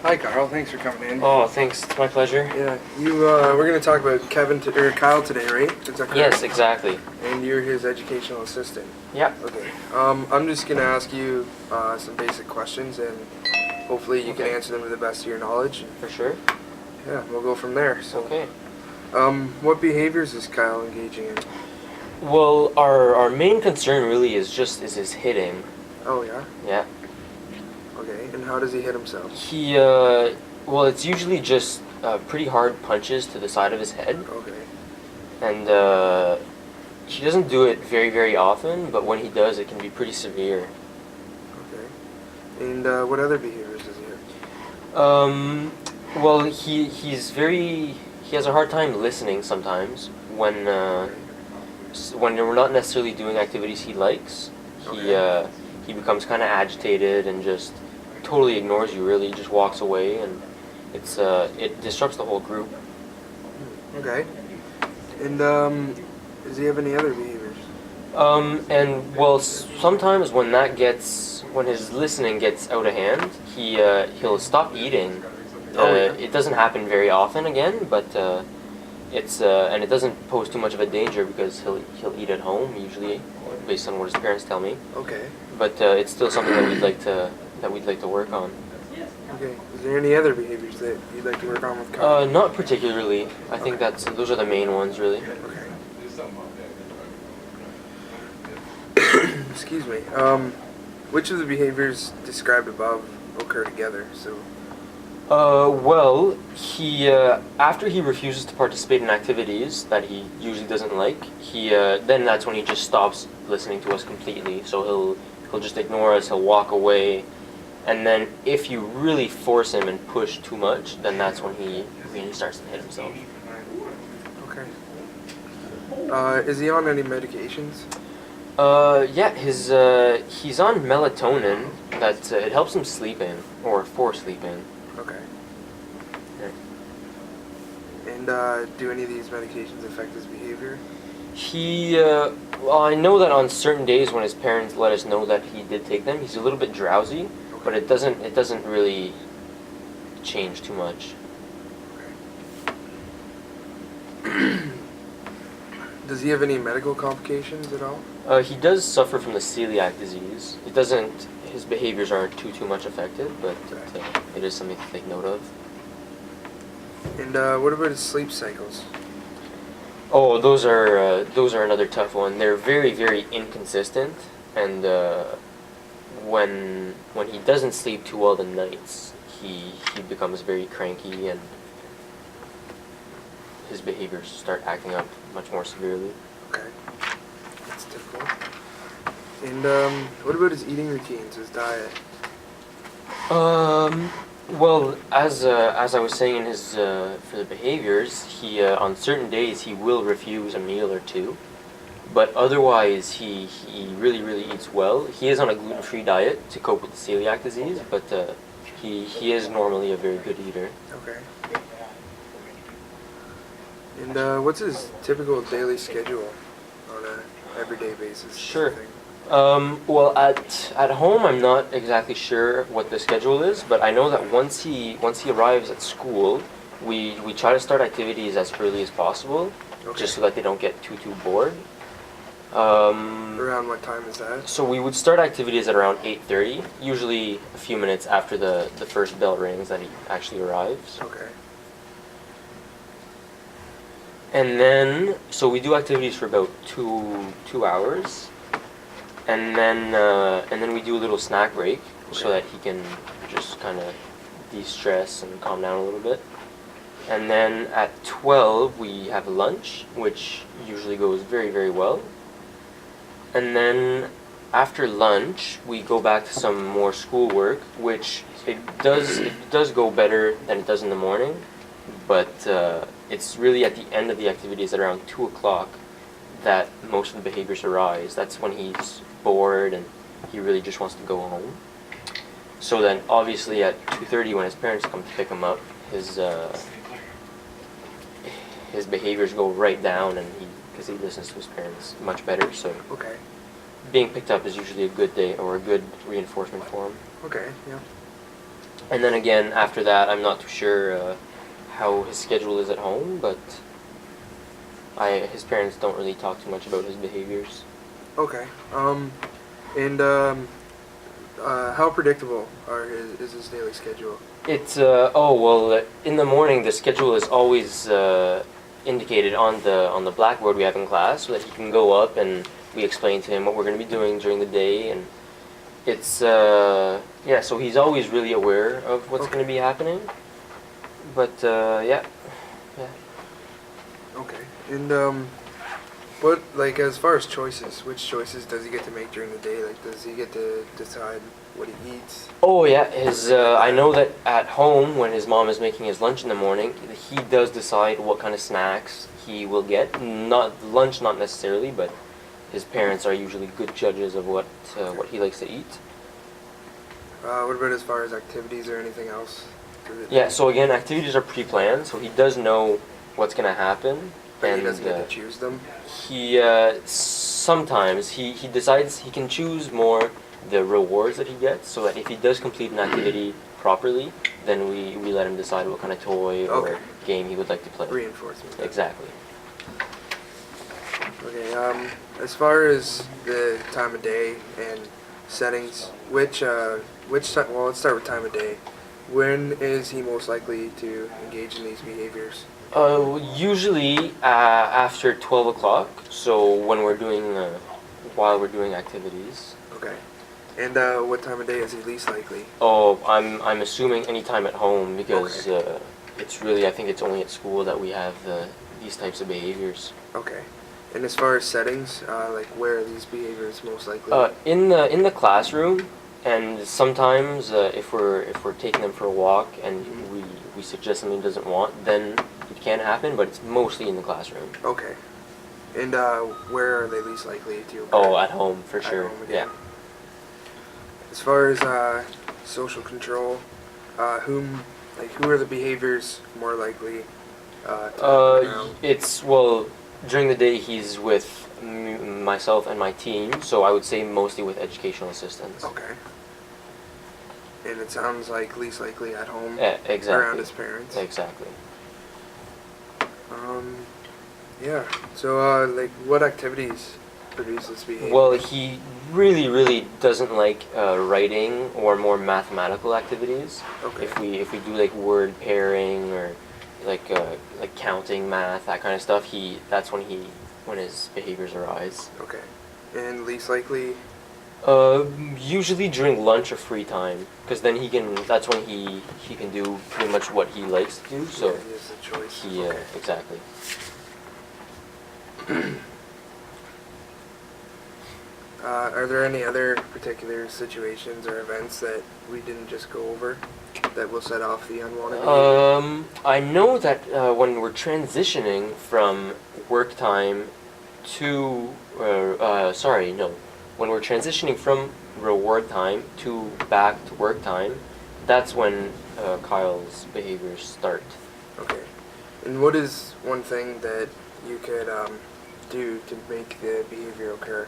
Hi, Carl. Thanks for coming in. Oh, thanks. It's my pleasure. Yeah, we're going to talk about Kyle today, right? Is that correct? Yes, exactly. And you're his educational assistant. Yeah. Okay. I'm just going to ask you some basic questions, and hopefully you can answer them to the best of your knowledge. For sure. Yeah, we'll go from there. So, okay. What behaviors is Kyle engaging in? Well, our main concern really is his hitting. Oh, yeah? Yeah. Okay, and how does he hit himself? Well, it's usually just pretty hard punches to the side of his head. Okay. And he doesn't do it very, very often, but when he does, it can be pretty severe. Okay. And what other behaviors does he have? Well, he has a hard time listening sometimes when we're not necessarily doing activities he likes. Okay. He becomes kind of agitated and just totally ignores you, really, just walks away, and it disrupts the whole group. Okay. And does he have any other behaviors? And well, sometimes when his listening gets out of hand, he'll stop eating. Oh, yeah. It doesn't happen very often again, but and it doesn't pose too much of a danger because he'll eat at home usually, based on what his parents tell me. Okay. But it's still something that we'd like to work on. Okay. Is there any other behaviors that you'd like to work on with Kyle? Not particularly. I think those are the main ones, really. Okay. Excuse me. Which of the behaviors described above occur together? So. Well, after he refuses to participate in activities that he usually doesn't like, then that's when he just stops listening to us completely. So he'll just ignore us, he'll walk away, and then if you really force him and push too much, then that's when he really starts to hit himself. Okay. Is he on any medications? Yeah, he's on melatonin that it helps him sleeping, or for sleeping. Okay. Yeah. And do any of these medications affect his behavior? Well, I know that on certain days when his parents let us know that he did take them, he's a little bit drowsy, but it doesn't really change too much. Okay. Does he have any medical complications at all? He does suffer from the celiac disease. His behaviors aren't too much affected, but it is something to take note of. And what about his sleep cycles? Oh, those are another tough one. They're very, very inconsistent, and when he doesn't sleep too well the nights, he becomes very cranky, and his behaviors start acting up much more severely. Okay, that's typical. And what about his eating routines, his diet? Well, as I was saying in his for the behaviors, he on certain days he will refuse a meal or two, but otherwise he really, really eats well. He is on a gluten-free diet to cope with the celiac disease, but he is normally a very good eater. Okay. And what's his typical daily schedule on a everyday basis? Sure. Well, at home, I'm not exactly sure what the schedule is, but I know that once he arrives at school, we try to start activities as early as possible, just so that they don't get too bored. Around what time is that? So we would start activities at around 8:30, usually a few minutes after the first bell rings that he actually arrives. Okay. And then, so we do activities for about two hours. And then we do a little snack break so that he can just kind of de-stress and calm down a little bit. And then at 12 we have lunch, which usually goes very, very well. And then after lunch we go back to some more schoolwork, which it does go better than it does in the morning, but it's really at the end of the activities at around 2 o'clock that most of the behaviors arise. That's when he's bored and he really just wants to go home. So then obviously at 2:30 when his parents come to pick him up, his behaviors go right down, and because he listens to his parents much better. So being picked up is usually a good day or a good reinforcement for him. Okay, yeah. And then again, after that, I'm not too sure how his schedule is at home, but his parents don't really talk too much about his behaviors. Okay. And how predictable is his daily schedule? It's in the morning the schedule is always indicated on the blackboard we have in class, so that he can go up and we explain to him what we're going to be doing during the day, and it's yeah, so he's always really aware of what's Okay. going to be happening. But yeah. Okay. And what, like, as far as choices, which choices does he get to make during the day? Like, does he get to decide what he eats? Oh yeah, his I know that at home when his mom is making his lunch in the morning, he does decide what kind of snacks he will get. Not lunch, not necessarily, but his parents are usually good judges of what he likes to eat. What about as far as activities or anything else? Yeah, so again, activities are pre-planned, so he does know what's gonna happen, But and he doesn't get to choose them? he sometimes he decides he can choose more the rewards that he gets, so that if he does complete an activity properly, then we let him decide what kind of toy or Okay. game he would like to play. Reinforcement. Exactly. Okay, as far as the time of day and settings, which time, well, let's start with time of day. When is he most likely to engage in these behaviors? Usually after 12 o'clock, so when we're doing while we're doing activities. Okay. And what time of day is he least likely? Oh, I'm assuming any time at home, because it's really, I think it's only at school that we have these types of behaviors. Okay. And as far as settings, like, where are these behaviors most likely? In the classroom, and sometimes if we're taking them for a walk and we suggest something he doesn't want, then it can happen, but it's mostly in the classroom. Okay. And where are they least likely to occur? Oh, at home for At sure. home Yeah. again. As far as social control, who are the behaviors more likely to happen around? It's, well, during the day he's with myself and my team, so I would say mostly with educational assistants. Okay. And it sounds like least likely at home, Yeah, exactly. around his parents. Exactly. Yeah. So, like, what activities produce this behavior? Well, he really doesn't like writing or more mathematical activities. Okay. If we do like word pairing or like counting, math, that kind of stuff, that's when his behaviors arise. Okay. And least likely. Usually during lunch or free time, because then that's when he can do pretty much what he likes to do. So Yeah, he has a choice. Okay. exactly. Are there any other particular situations or events that we didn't just go over that will set off the unwanted behavior? I know that when we're transitioning from work time to, when we're transitioning from reward time to back to work time, that's when Kyle's behaviors start. Okay. And what is one thing that you could do to make the behavior occur?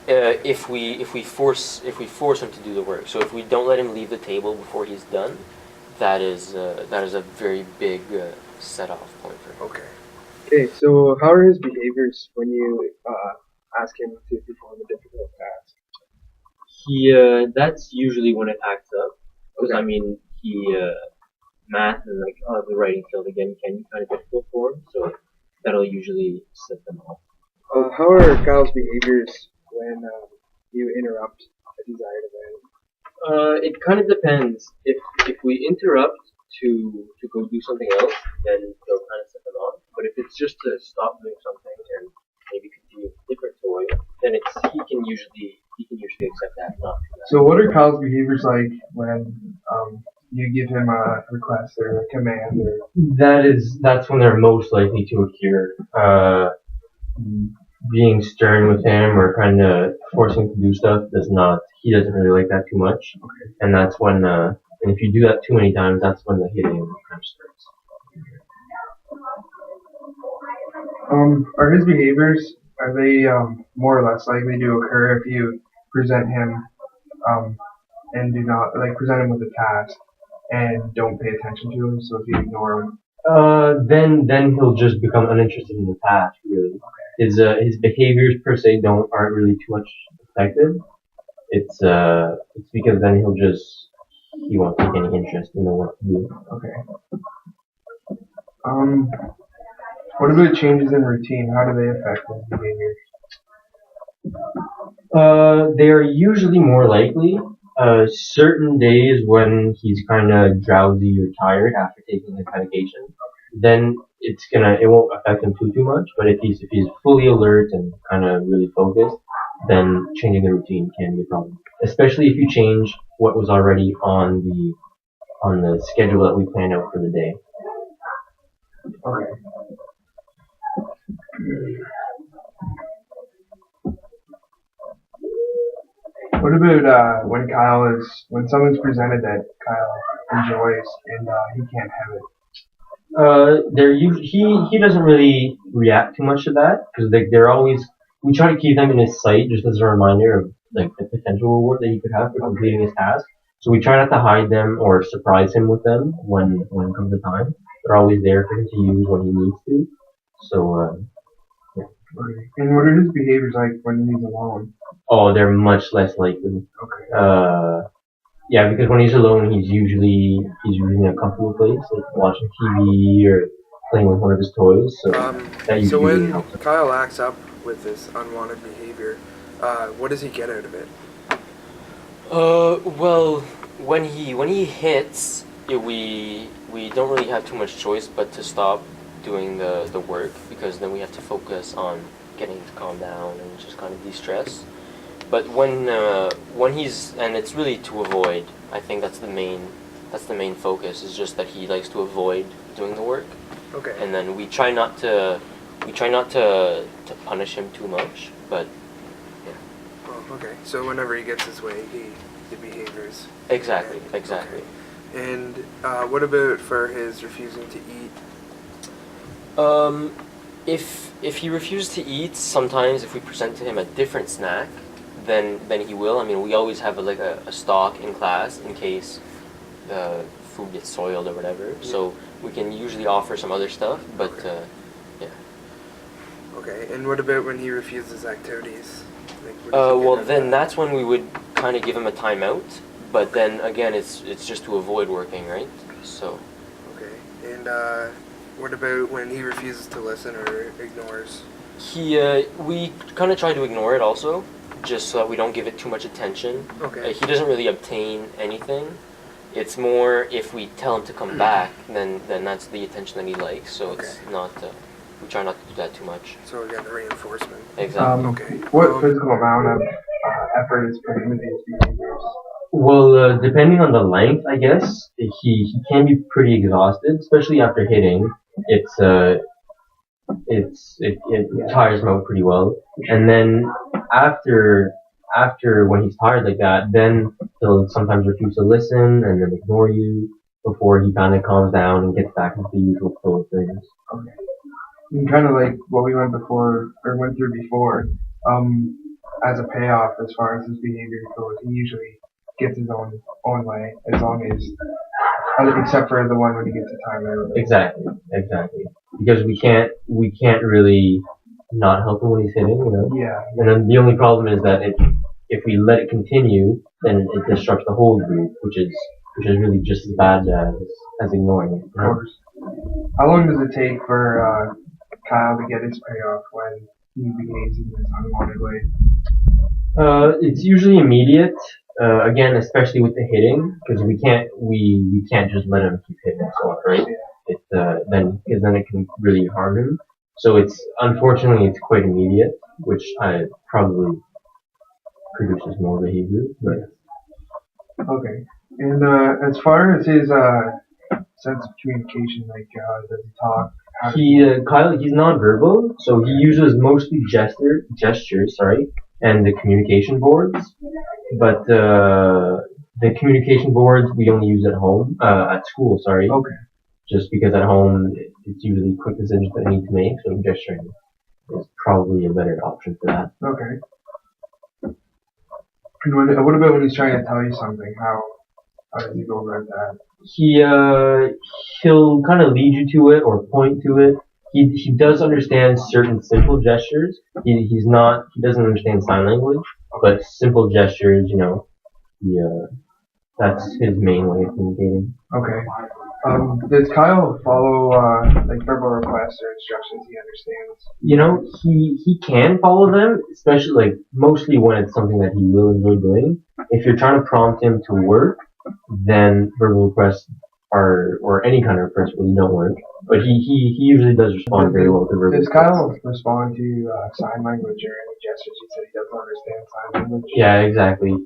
If we force him to do the work, so if we don't let him leave the table before he's done, that is a very big set-off point for him. Okay. Okay, so how are his behaviors when you ask him to perform a difficult task? That's usually when it acts up, because Okay. I mean math and like the writing field again can be kind of difficult for him, so that'll usually set them off. How are Kyle's behaviors when you interrupt a desired event? It kind of depends. If we interrupt to go do something else, then he'll kind of set them off. But if it's just to stop doing something and maybe continue with a different toy, then he can usually accept that. Not do that. So what are Kyle's behaviors like when you give him a request or a command or? That's when they're most likely to occur. Being stern with him or kind of forcing him to do stuff he doesn't really like that too much. Okay. And that's when, and if you do that too many times, that's when the hitting kind of starts. Are his behaviors, are they more or less likely to occur if you present him and do not, like, present him with a task and don't pay attention to him. So if you ignore him, then he'll just become uninterested in the task. Really, his behaviors per se aren't really too much affected. It's because then he won't take any interest in the work to do. okay. What about changes in routine? How do they affect his behavior? They are usually more likely. Certain days when he's kind of drowsy or tired after taking his medication, then it won't affect him too much. But if he's fully alert and kind of really focused, then changing the routine can be a problem. Especially if you change what was already on the schedule that we planned out for the day. Okay. What about when someone's presented that Kyle enjoys and he can't have it? He doesn't really react too much to that because they're always we try to keep them in his sight just as a reminder of like the potential reward that he could have for completing his task. So we try not to hide them or surprise him with them when it comes to time. They're always there for him to use when he needs to. So yeah. Okay. And what are his behaviors like when he's alone? Oh, they're much less likely. Okay. Yeah, because when he's alone, he's usually in a comfortable place, like watching TV or playing with one of his toys. So that So usually really when helps him. Kyle acts up with this unwanted behavior, what does he get out of it? Well, when he hits, we don't really have too much choice but to stop doing the work because then we have to focus on getting him to calm down and just kind of de-stress. But when he's and it's really to avoid. I think that's the main focus is just that he likes to avoid doing the work. Okay. And then we try not to punish him too much, but yeah. Oh, okay. So whenever he gets his way, the behaviors. Exactly. Okay. And what about for his refusing to eat? If he refuses to eat, sometimes if we present to him a different snack, then he will. I mean, we always have a stock in class in case the food gets soiled or whatever. Yeah. So we can usually offer some other stuff, but Okay. yeah. Okay. And what about when he refuses activities? Like, what does he get Well, out of then that? that's when we would kind of give him a timeout. But then again, it's just to avoid working, right? So. Okay. And what about when he refuses to listen or ignores? We kind of try to ignore it also, just so that we don't give it too much attention. Okay. He doesn't really obtain anything. It's more if we tell him to come back, then that's the attention that he likes. So it's Okay. not. We try not to do that too much. So again, reinforcement. Exactly. Okay. What physical amount of effort is put into these behaviors? Well, depending on the length, I guess he can be pretty exhausted, especially after hitting. It tires him out pretty well, and then after when he's tired like that, then he'll sometimes refuse to listen and then ignore you before he kind of calms down and gets back into the usual flow of things. Okay. And kind of like what we went through before, as a payoff as far as his behavior goes, he usually gets his own way as long as, except for the one when he gets a timeout. Exactly. Because we can't really not help him when he's hitting, you know. Yeah. And then the only problem is that if we let it continue, then it disrupts the whole group, which is really just as bad as ignoring it. Of course. How long does it take for Kyle to get his payoff when he behaves in this unwanted way? It's usually immediate. Again, especially with the hitting, because we can't just let him keep hitting himself, right? Because then it can really harm him. So unfortunately it's quite immediate, which probably produces more behavior. But Okay. And as far as his sense of communication, like does he talk? Kyle, he's nonverbal, so he uses mostly gestures, and the communication boards. But the communication boards we only use at school, Okay. just because at home it's usually quick decisions that I need to make, so gesturing is probably a better option for that. Okay. And what about when he's trying to tell you something? How does he go about that? He'll kind of lead you to it or point to it. He does understand certain simple gestures. He doesn't understand sign language, but simple gestures, that's his main way of communicating. Okay. Does Kyle follow like verbal requests or instructions he understands? He can follow them, especially like mostly when it's something that he will enjoy doing. If you're trying to prompt him to work, then verbal requests or any kind of request really don't work. But he usually does respond very well to verbal Does requests. Kyle respond to sign language or any gestures? He said he doesn't understand sign language. Yeah, exactly.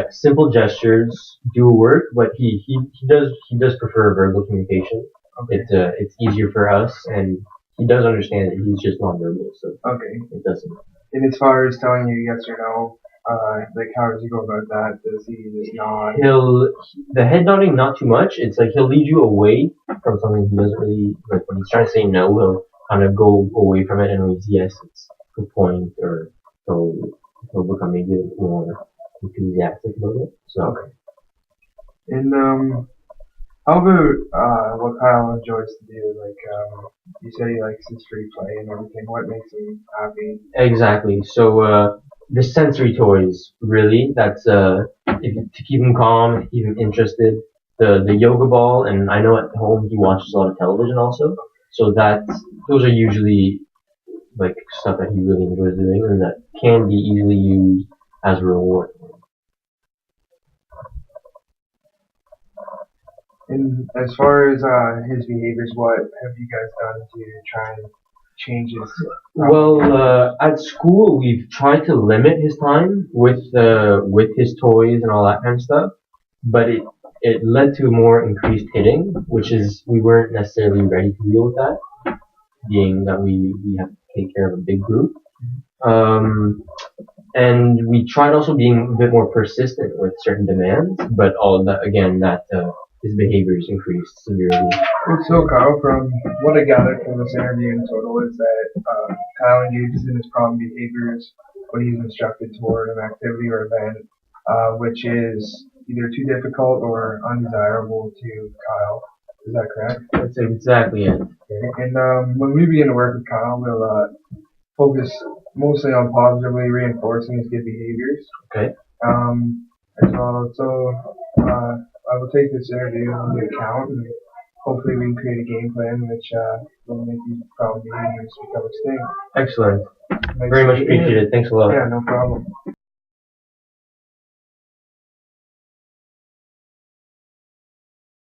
Simple gestures do work, but he does prefer verbal communication. Okay. It's easier for us, and he does understand that he's just nonverbal, so Okay. it doesn't. And as far as telling you yes or no, like how does he go about that? Does he just nod? The head nodding not too much. It's like he'll lead you away from something he doesn't really like. When he's trying to say no, he'll kind of go away from it, and when he's yes, it's a point, or he'll become maybe a bit more enthusiastic about it. So Okay. And how about what Kyle enjoys to do? Like you said he likes his free play and everything. What makes him happy? exactly. So the sensory toys, really. That's to keep him calm, keep him interested. The yoga ball, and I know at home he watches a lot of television also. So those are usually like stuff that he really enjoys doing, and that can be easily used as a reward. And as far as his behaviors, what have you guys done to try and change his? Well, at school we've tried to limit his time with his toys and all that kind of stuff, but it led to more increased hitting, which is we weren't necessarily ready to deal with that, being that we have to take care of a big group. And we tried also being a bit more persistent with certain demands, but all of that again his behaviors increased severely. So Kyle, from what I gathered from this interview in total is that Kyle engages in his problem behaviors when he's instructed toward an activity or event, which is either too difficult or undesirable to Kyle. Is that correct? That's exactly it. Okay. And when we begin to work with Kyle, we'll focus mostly on positively reinforcing his good behaviors. Okay. As well. So I will take this interview into account, and hopefully we can create a game plan which will make these problem behaviors become extinct. Excellent. Nice Very to much meet you. appreciated. Thanks a lot. Yeah, no problem.